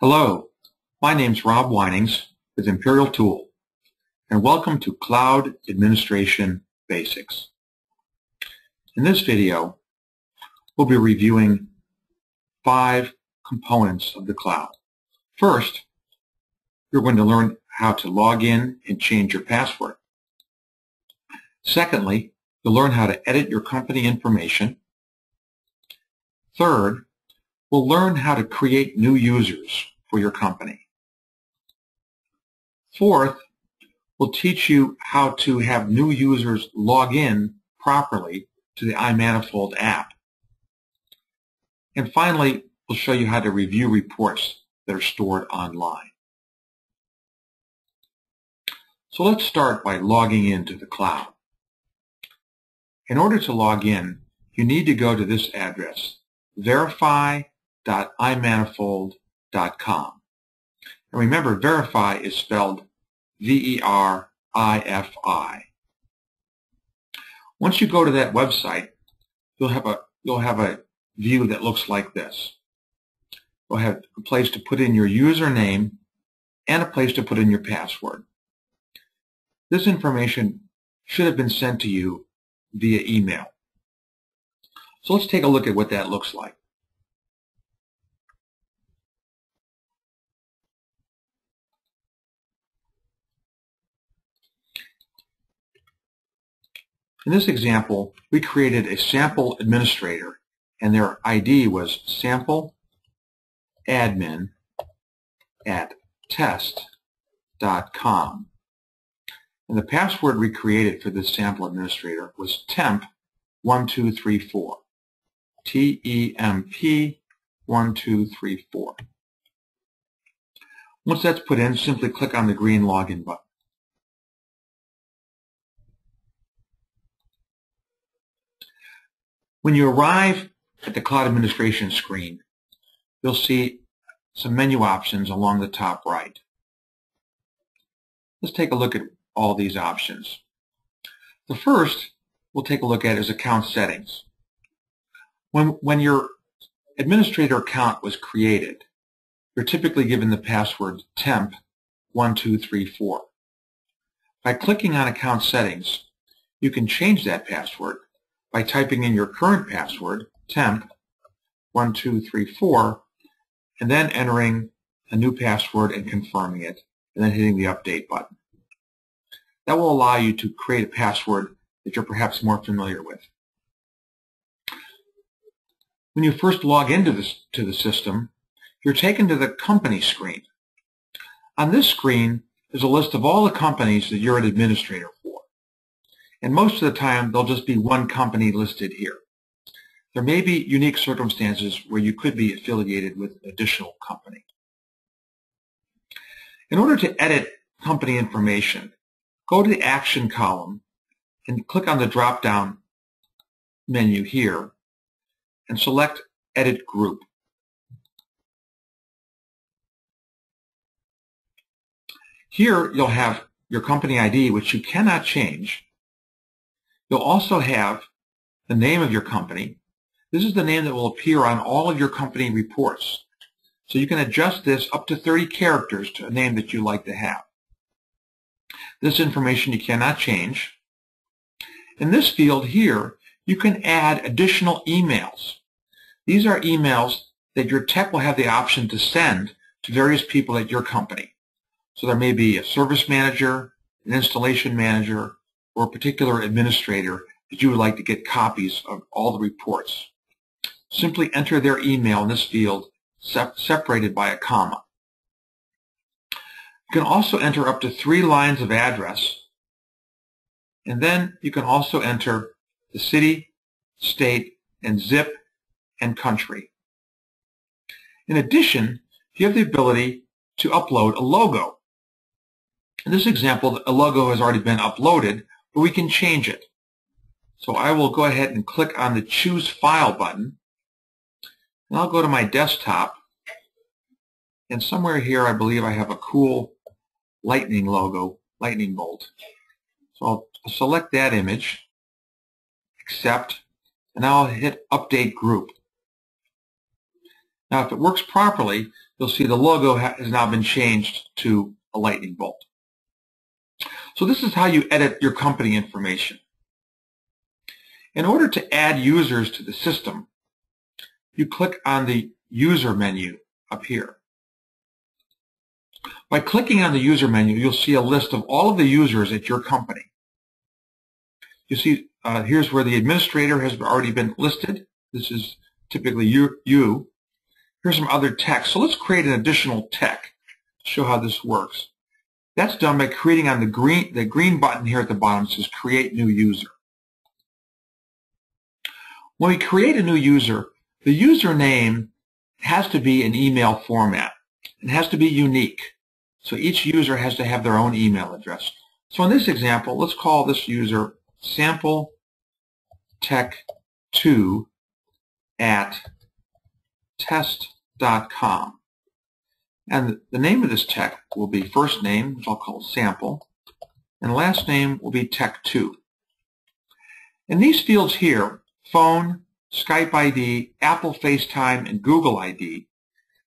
Hello, my name's Rob Winings with Imperial Tool, and welcome to Cloud Administration Basics. In this video, we'll be reviewing 5 components of the cloud. First, you're going to learn how to log in and change your password. Secondly, you'll learn how to edit your company information. Third, we'll learn how to create new users for your company. Fourth, we'll teach you how to have new users log in properly to the iManifold app. And finally, we'll show you how to review reports that are stored online. So let's start by logging into the cloud. In order to log in, you need to go to this address, VeriFi.iManifold.com. And remember, VeriFi is spelled V-E-R-I-F-I. Once you go to that website, you'll have a view that looks like this. You'll have a place to put in your username and a place to put in your password. This information should have been sent to you via email. So let's take a look at what that looks like. In this example, we created a sample administrator, and their ID was sampleadmin@test.com. And the password we created for this sample administrator was temp1234. T-E-M-P 1234. Once that's put in, simply click on the green login button. When you arrive at the cloud administration screen, you'll see some menu options along the top right. Let's take a look at all these options. The first we'll take a look at is account settings. When your administrator account was created, you're typically given the password temp1234. By clicking on account settings, you can change that password by typing in your current password, temp1234, and then entering a new password and confirming it, and then hitting the update button. That will allow you to create a password that you're perhaps more familiar with. When you first log into the system, you're taken to the company screen. On this screen is a list of all the companies that you're an administrator for. And most of the time, there'll just be one company listed here. There may be unique circumstances where you could be affiliated with an additional company. In order to edit company information, go to the Action column and click on the drop-down menu here and select Edit Group. Here, you'll have your company ID, which you cannot change. You'll also have the name of your company. This is the name that will appear on all of your company reports. So you can adjust this up to 30 characters to a name that you like to have. This information you cannot change. In this field here, you can add additional emails. These are emails that your tech will have the option to send to various people at your company. So there may be a service manager, an installation manager, or a particular administrator that you would like to get copies of all the reports. Simply enter their email in this field, separated by a comma. You can also enter up to 3 lines of address, and then you can also enter the city, state, and zip and country. In addition, you have the ability to upload a logo. In this example, a logo has already been uploaded, but we can change it. So I will go ahead and click on the Choose File button, and I'll go to my desktop, and somewhere here I believe I have a cool lightning logo, lightning bolt. So I'll select that image, accept, and now I'll hit Update Group. Now, if it works properly, you'll see the logo has now been changed to a lightning bolt. So this is how you edit your company information. In order to add users to the system, you click on the User menu up here. By clicking on the User menu, you'll see a list of all of the users at your company. You see, here's where the administrator has already been listed. This is typically you. Here's some other text. So let's create an additional text to show how this works. That's done by creating on the green button here at the bottom. It says Create New User. When we create a new user, the username has to be in email format. It has to be unique. So each user has to have their own email address. So in this example, let's call this user sampletech2@test.com. And the name of this tech will be first name, which I'll call sample, and last name will be tech2. In these fields here, phone, Skype ID, Apple FaceTime, and Google ID,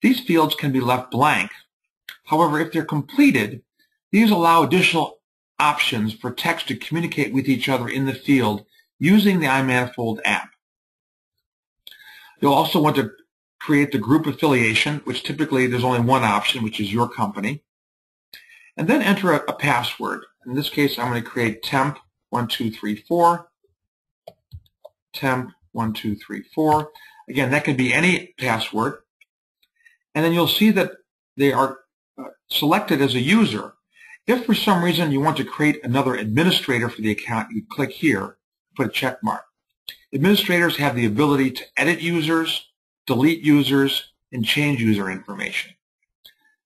these fields can be left blank. However, if they're completed, these allow additional options for techs to communicate with each other in the field using the iManifold app. You'll also want to create the group affiliation, which typically there's only one option, which is your company, and then enter a password. In this case, I'm going to create temp1234, temp1234. Again, that can be any password, and then you'll see that they are selected as a user. If for some reason you want to create another administrator for the account, you click here, put a check mark. Administrators have the ability to edit users, delete users, and change user information.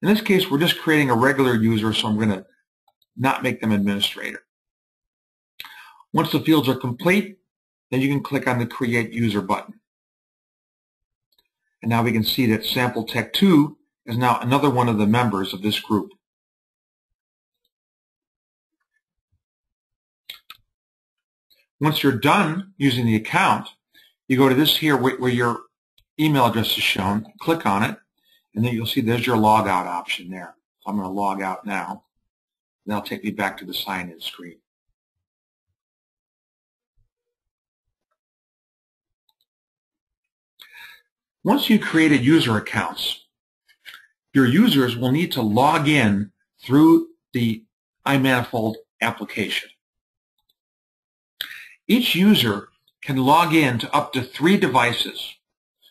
In this case, we're just creating a regular user, so I'm going to not make them administrator. Once the fields are complete, then you can click on the Create User button. And now we can see that Sample Tech 2 is now another one of the members of this group. Once you're done using the account, you go to this here where your email address is shown, click on it, and then you'll see there's your log out option there. So I'm going to log out now. That'll take me back to the sign-in screen. Once you created user accounts, your users will need to log in through the iManifold application. Each user can log in to up to 3 devices.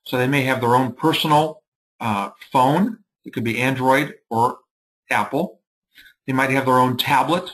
So they may have their own personal phone. It could be Android or Apple. They might have their own tablet,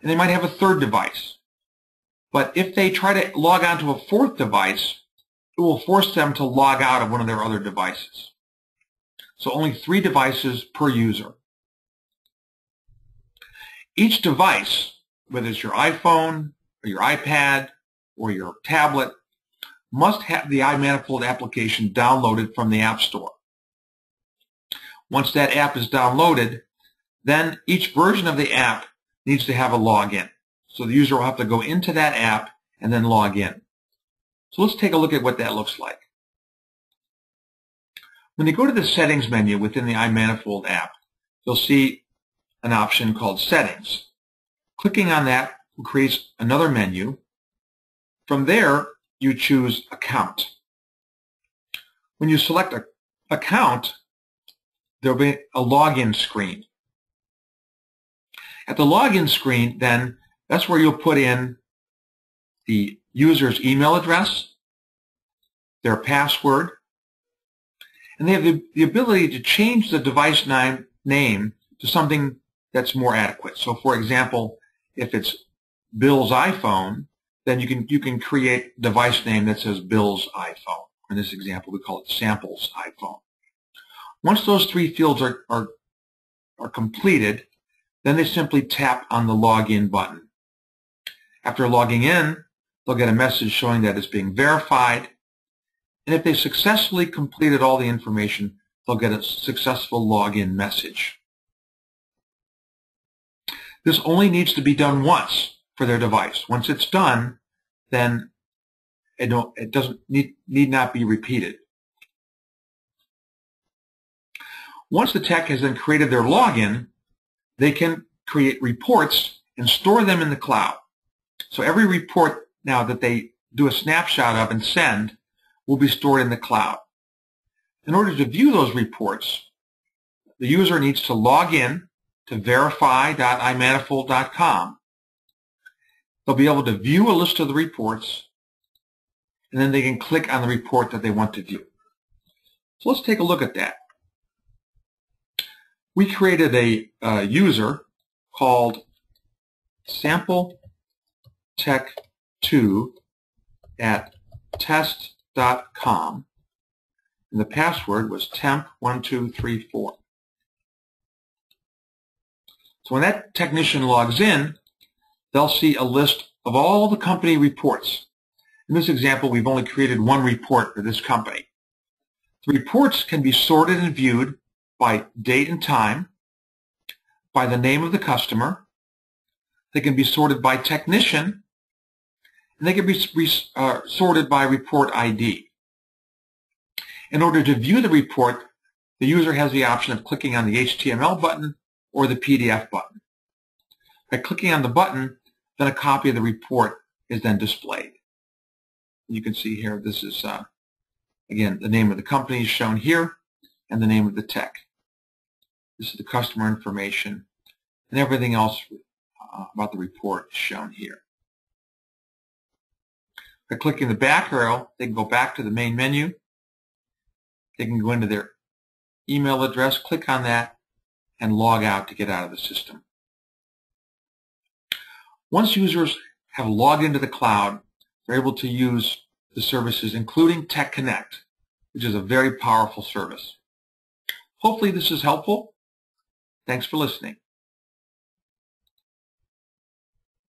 and they might have a third device. But if they try to log on to a 4th device, it will force them to log out of one of their other devices. So only 3 devices per user. Each device, whether it's your iPhone or your iPad or your tablet, must have the iManifold application downloaded from the App Store. Once that app is downloaded, then each version of the app needs to have a login. So the user will have to go into that app and then log in. So let's take a look at what that looks like. When you go to the Settings menu within the iManifold app, you'll see an option called Settings. Clicking on that will create another menu. From there, you choose Account. When you select Account, there will be a login screen. At the login screen, then, that's where you'll put in the user's email address, their password, and they have the ability to change the device name to something that's more adequate. So, for example, if it's Bill's iPhone, then you can create a device name that says Bill's iPhone. In this example, we call it Sample's iPhone. Once those 3 fields are completed, then they simply tap on the Login button. After logging in, they'll get a message showing that it's being verified. And if they successfully completed all the information, they'll get a successful login message. This only needs to be done once for their device. Once it's done, then it doesn't need not be repeated. Once the tech has then created their login, they can create reports and store them in the cloud. So every report now that they do a snapshot of and send will be stored in the cloud. In order to view those reports, the user needs to log in to verifi.imanifold.com. They'll be able to view a list of the reports, and then they can click on the report that they want to view. So let's take a look at that. We created a user called sampletech2 at test.com, and the password was temp1234. So when that technician logs in, they'll see a list of all the company reports. In this example, we've only created one report for this company. The reports can be sorted and viewed by date and time, by the name of the customer. They can be sorted by technician, and they can be sorted by report ID. In order to view the report, the user has the option of clicking on the HTML button or the PDF button. By clicking on the button, then a copy of the report is then displayed. You can see here, this is, again, the name of the company is shown here and the name of the tech. This is the customer information, and everything else about the report is shown here. By clicking the back arrow, they can go back to the main menu. They can go into their email address, click on that, and log out to get out of the system. Once users have logged into the cloud, they're able to use the services, including Tech Connect, which is a very powerful service. Hopefully this is helpful. Thanks for listening.